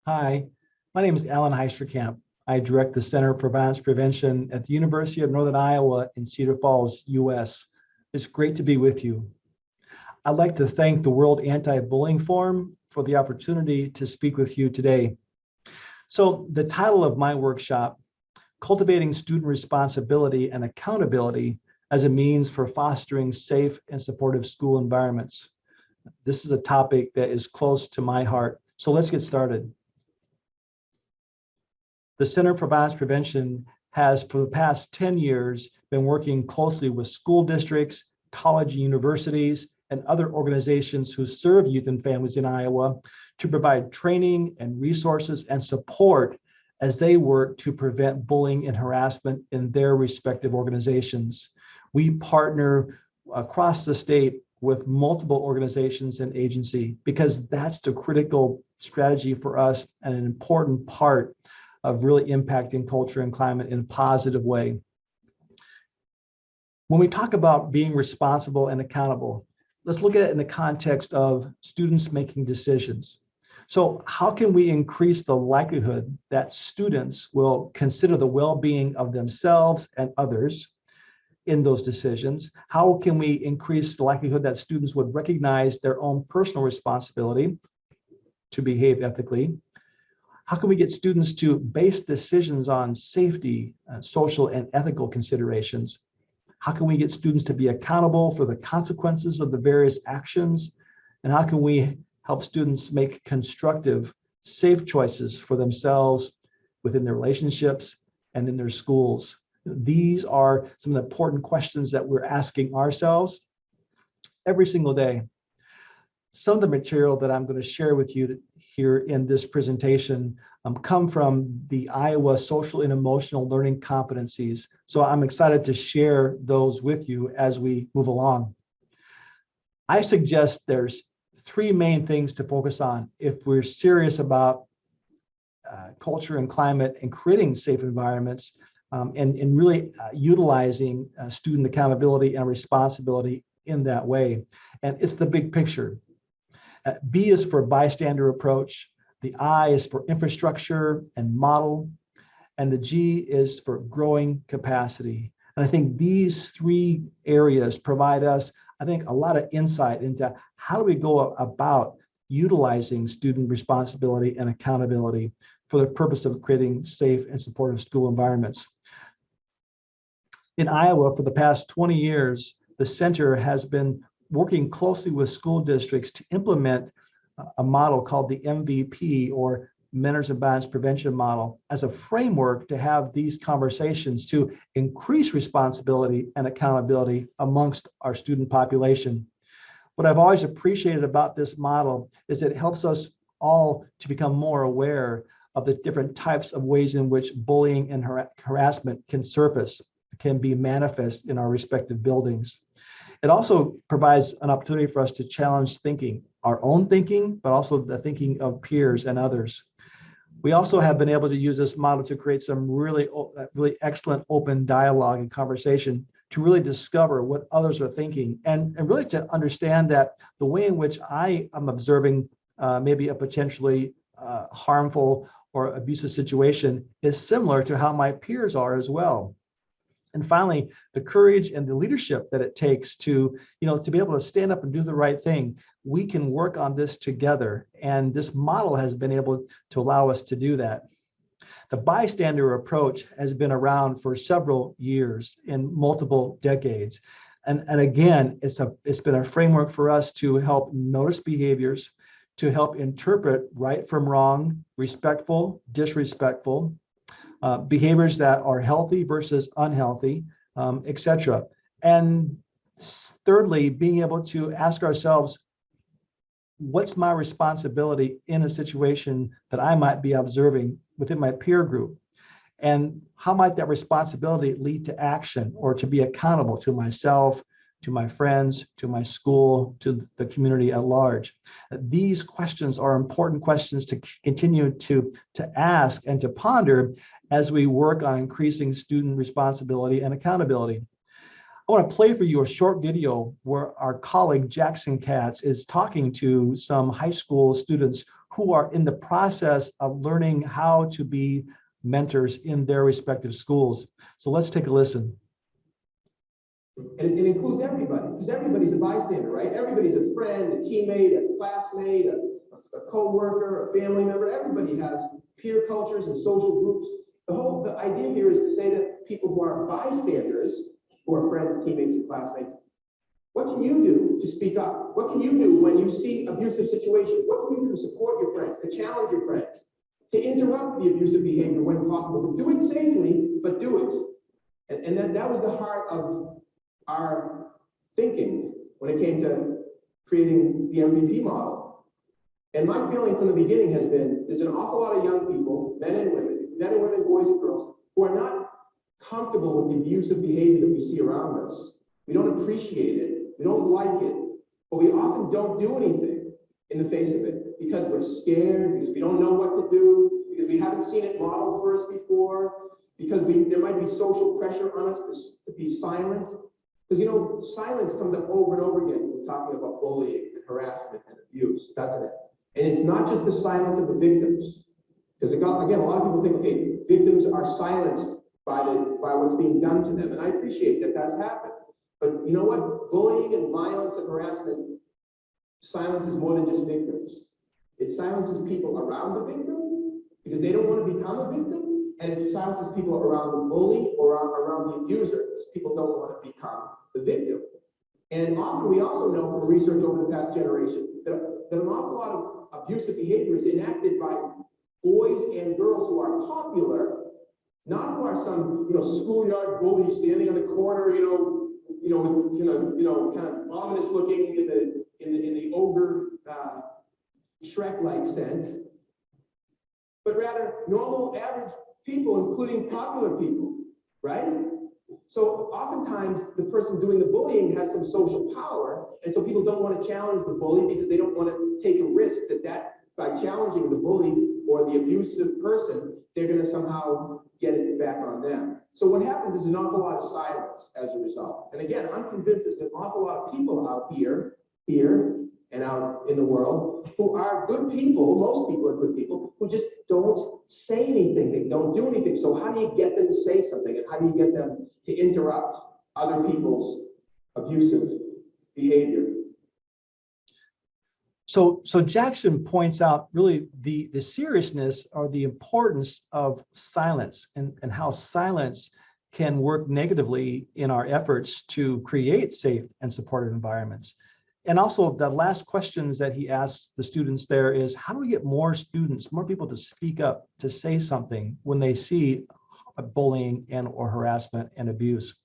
Hi, my name is Alan Heisterkamp. I direct the Center for Violence Prevention at the University of Northern Iowa in Cedar Falls, US. It's great to be with you. I'd like to thank the World Anti-Bullying Forum for the opportunity to speak with you today. So the title of my workshop, Cultivating Student Responsibility and Accountability as a Means for Fostering Safe and Supportive School Environments. This is a topic that is close to my heart. So let's get started. The Center for Violence Prevention has, for the past 10 years, been working closely with school districts, college and universities, and other organizations who serve youth and families in Iowa to provide training and resources and support as they work to prevent bullying and harassment in their respective organizations. We partner across the state with multiple organizations and agencies because that's the critical strategy for us and an important part of really impacting culture and climate in a positive way. When we talk about being responsible and accountable, let's look at it in the context of students making decisions. So how can we increase the likelihood that students will consider the well-being of themselves and others in those decisions? How can we increase the likelihood that students would recognize their own personal responsibility to behave ethically? How can we get students to base decisions on safety, social, and ethical considerations? How can we get students to be accountable for the consequences of the various actions? And how can we help students make constructive, safe choices for themselves within their relationships and in their schools? These are some of the important questions that we're asking ourselves every single day. Some of the material that I'm going to share with you here in this presentation come from the Iowa Social and Emotional Learning Competencies. So I'm excited to share those with you as we move along. I suggest there's three main things to focus on if we're serious about culture and climate and creating safe environments and really utilizing student accountability and responsibility in that way. And it's the big picture. B is for bystander approach, the I is for infrastructure and model, and the G is for growing capacity. And I think these three areas provide us, I think, a lot of insight into how do we go about utilizing student responsibility and accountability for the purpose of creating safe and supportive school environments. In Iowa, for the past 20 years, the center has been working closely with school districts to implement a model called the MVP, or Manners and Violence Prevention Model, as a framework to have these conversations to increase responsibility and accountability amongst our student population. What I've always appreciated about this model is that it helps us all to become more aware of the different types of ways in which bullying and harassment can surface, can be manifest in our respective buildings. It also provides an opportunity for us to challenge thinking, our own thinking, but also the thinking of peers and others. We also have been able to use this model to create some really excellent open dialogue and conversation to really discover what others are thinking and really to understand that the way in which I am observing maybe a potentially harmful or abusive situation is similar to how my peers are as well. And finally, the courage and the leadership that it takes to be able to stand up and do the right thing. We can work on this together. And this model has been able to allow us to do that. The bystander approach has been around for several years in multiple decades. And again, it's been a framework for us to help notice behaviors, to help interpret right from wrong, respectful, disrespectful, behaviors that are healthy versus unhealthy, etc. And thirdly, being able to ask ourselves, what's my responsibility in a situation that I might be observing within my peer group? And how might that responsibility lead to action or to be accountable to myself, to my friends, to my school, to the community at large? These questions are important questions to continue to ask and to ponder as we work on increasing student responsibility and accountability. I want to play for you a short video where our colleague Jackson Katz is talking to some high school students who are in the process of learning how to be mentors in their respective schools. So let's take a listen. And it includes everybody, because everybody's a bystander, right? Everybody's a friend, a teammate, a classmate, a co-worker, a family member. Everybody has peer cultures and social groups. The idea here is to say to people who are bystanders, who are friends, teammates, and classmates, what can you do to speak up? What can you do when you see abusive situations? What can you do to support your friends, to challenge your friends, to interrupt the abusive behavior when possible? Do it safely, but do it. And that was the heart of our thinking when it came to creating the MVP model. And my feeling from the beginning has been, there's an awful lot of young people, men and women, boys and girls, who are not comfortable with the abusive behavior that we see around us. We don't appreciate it. We don't like it, but we often don't do anything in the face of it because we're scared, because we don't know what to do, because we haven't seen it modeled for us before, because there might be social pressure on us to be silent. Because, silence comes up over and over again when we're talking about bullying and harassment and abuse, doesn't it? And it's not just the silence of the victims. Because, again, a lot of people think, okay, victims are silenced by what's being done to them. And I appreciate that that's happened. But you know what? Bullying and violence and harassment silences more than just victims. It silences people around the victim because they don't want to become a victim. And it silences people around the bully or around the abuser because people don't want to become the victim. And often we also know from research over the past generation that an awful lot of abusive behavior is enacted by boys and girls who are popular, not who are some schoolyard bully standing on the corner, kind of ominous looking in the ogre Shrek-like sense, but rather normal, average people, including popular people, right? So oftentimes the person doing the bullying has some social power, and so people don't want to challenge the bully because they don't want to take a risk that by challenging the bully or the abusive person, they're going to somehow get it back on them. So what happens is an awful lot of silence as a result. And again, I'm convinced there's an awful lot of people out here and out in the world who are good people. Most people are good people who just don't say anything. They don't do anything. So how do you get them to say something? And how do you get them to interrupt other people's abusive behavior? So Jackson points out really the seriousness or the importance of silence and how silence can work negatively in our efforts to create safe and supportive environments. And also the last questions that he asks the students there is, how do we get more people to speak up, to say something when they see bullying and or harassment and abuse?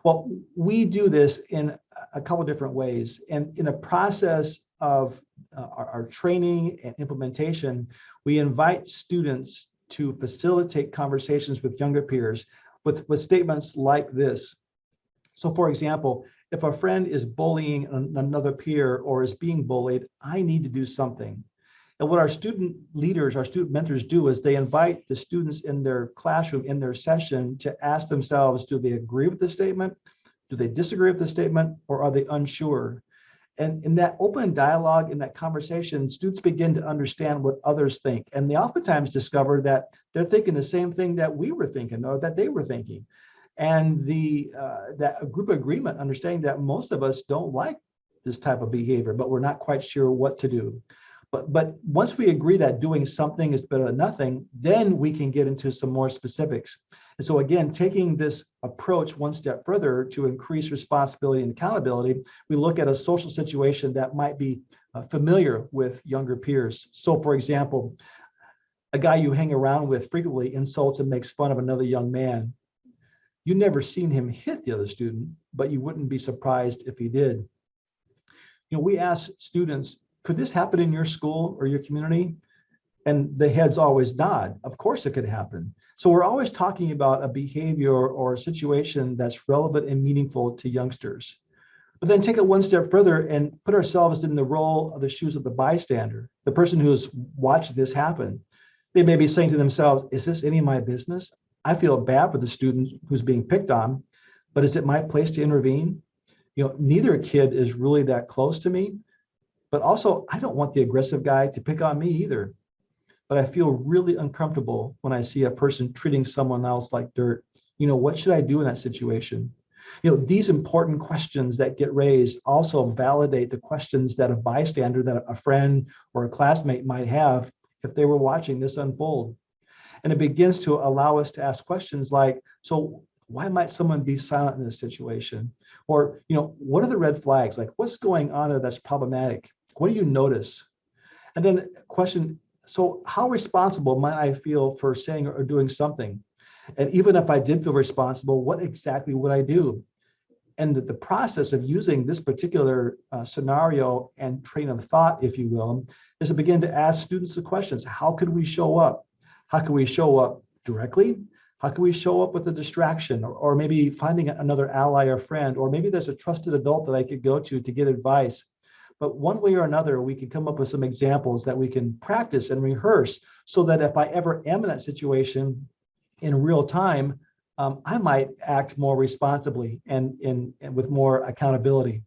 Well, we do this in a couple of different ways. And in a process of our training and implementation, we invite students to facilitate conversations with younger peers with statements like this. So for example, if a friend is bullying another peer or is being bullied, I need to do something. And what our student leaders, our student mentors do is they invite the students in their classroom, in their session, to ask themselves, do they agree with the statement? Do they disagree with the statement? Or are they unsure? And in that open dialogue, in that conversation, students begin to understand what others think. And they oftentimes discover that they're thinking the same thing that we were thinking or that they were thinking. And that group agreement, understanding that most of us don't like this type of behavior, but we're not quite sure what to do. But once we agree that doing something is better than nothing, then we can get into some more specifics. And so again, taking this approach one step further to increase responsibility and accountability, we look at a social situation that might be familiar with younger peers. So for example, a guy you hang around with frequently insults and makes fun of another young man. You've never seen him hit the other student, but you wouldn't be surprised if he did. We ask students, could this happen in your school or your community? And the heads always nod. Of course it could happen. So we're always talking about a behavior or a situation that's relevant and meaningful to youngsters. But then take it one step further and put ourselves in the role of the shoes of the bystander, the person who's watched this happen. They may be saying to themselves, is this any of my business? I feel bad for the student who's being picked on, but is it my place to intervene? Neither kid is really that close to me, But also, I don't want the aggressive guy to pick on me either. But I feel really uncomfortable when I see a person treating someone else like dirt. What should I do in that situation? These important questions that get raised also validate the questions that a bystander, that a friend or a classmate might have if they were watching this unfold. And it begins to allow us to ask questions like, so why might someone be silent in this situation? Or, what are the red flags? Like, what's going on there that's problematic? What do you notice? And then question, so how responsible might I feel for saying or doing something? And even if I did feel responsible, what exactly would I do? And the process of using this particular scenario and train of thought, if you will, is to begin to ask students the questions. How could we show up? How can we show up directly? How can we show up with a distraction, or maybe finding another ally or friend, or maybe there's a trusted adult that I could go to get advice. But one way or another, we can come up with some examples that we can practice and rehearse so that if I ever am in that situation in real time, I might act more responsibly and with more accountability.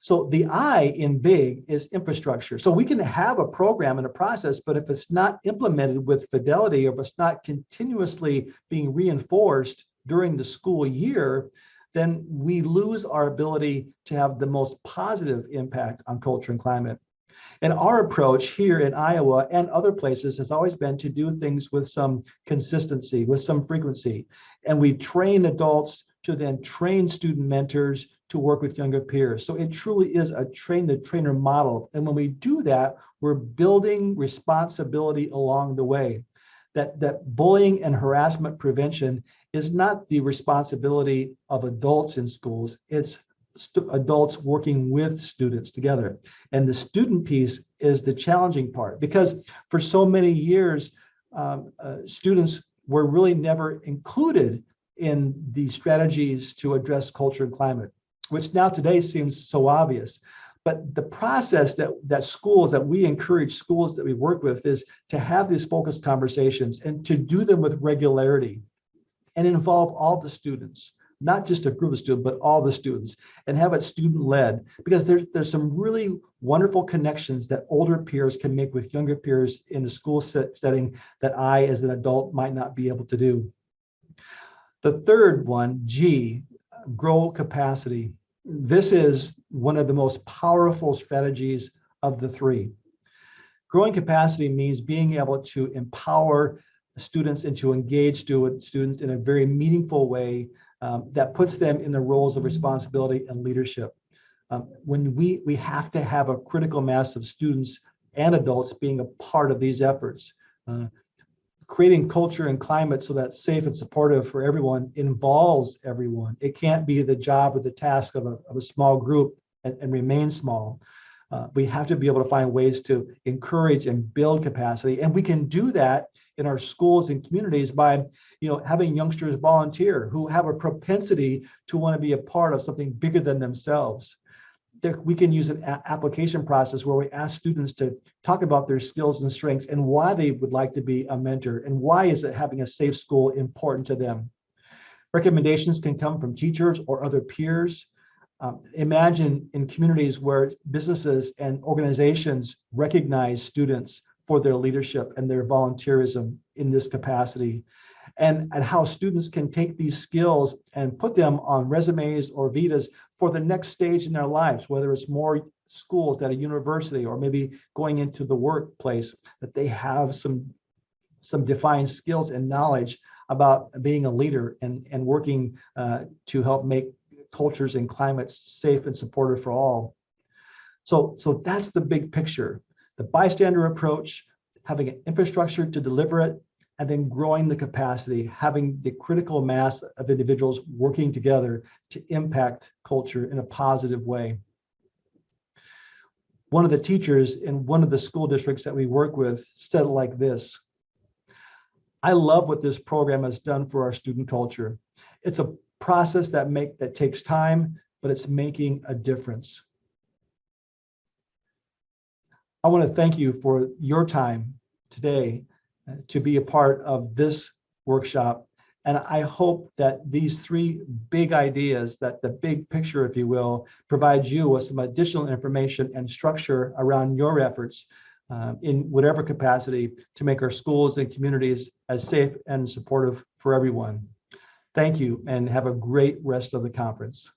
So the I in big is infrastructure. So we can have a program and a process, but if it's not implemented with fidelity, or if it's not continuously being reinforced during the school year, then we lose our ability to have the most positive impact on culture and climate. And our approach here in Iowa and other places has always been to do things with some consistency, with some frequency. And we train adults to then train student mentors to work with younger peers. So it truly is a train the trainer model. And when we do that, we're building responsibility along the way. That bullying and harassment prevention is not the responsibility of adults in schools. It's adults working with students together. And the student piece is the challenging part, because for so many years, students were really never included in the strategies to address culture and climate, which now today seems so obvious. But the process that schools, that we encourage schools that we work with, is to have these focused conversations and to do them with regularity and involve all the students, not just a group of students, but all the students, and have it student-led, because there's some really wonderful connections that older peers can make with younger peers in a school setting that I, as an adult, might not be able to do. The third one, G, grow capacity. This is one of the most powerful strategies of the three. Growing capacity means being able to empower students and to engage students in a very meaningful way that puts them in the roles of responsibility and leadership. When we have to have a critical mass of students and adults being a part of these efforts. Creating culture and climate so that's safe and supportive for everyone involves everyone. It can't be the job or the task of a small group and remain small. We have to be able to find ways to encourage and build capacity. And we can do that in our schools and communities by having youngsters volunteer who have a propensity to want to be a part of something bigger than themselves. We can use an application process where we ask students to talk about their skills and strengths and why they would like to be a mentor and why is it having a safe school important to them. Recommendations can come from teachers or other peers. Imagine in communities where businesses and organizations recognize students for their leadership and their volunteerism in this capacity, and how students can take these skills and put them on resumes or vitas for the next stage in their lives, whether it's more schools at a university or maybe going into the workplace, that they have some defined skills and knowledge about being a leader and working to help make cultures and climates safe and supportive for all. So that's the big picture. The bystander approach, having an infrastructure to deliver it, and then growing the capacity, having the critical mass of individuals working together to impact culture in a positive way. One of the teachers in one of the school districts that we work with said it like this: I love what this program has done for our student culture. It's a process that takes time, but it's making a difference. I want to thank you for your time today to be a part of this workshop And I hope that these three big ideas, that the big picture, if you will, provides you with some additional information and structure around your efforts in whatever capacity to make our schools and communities as safe and supportive for everyone. Thank you, and have a great rest of the conference.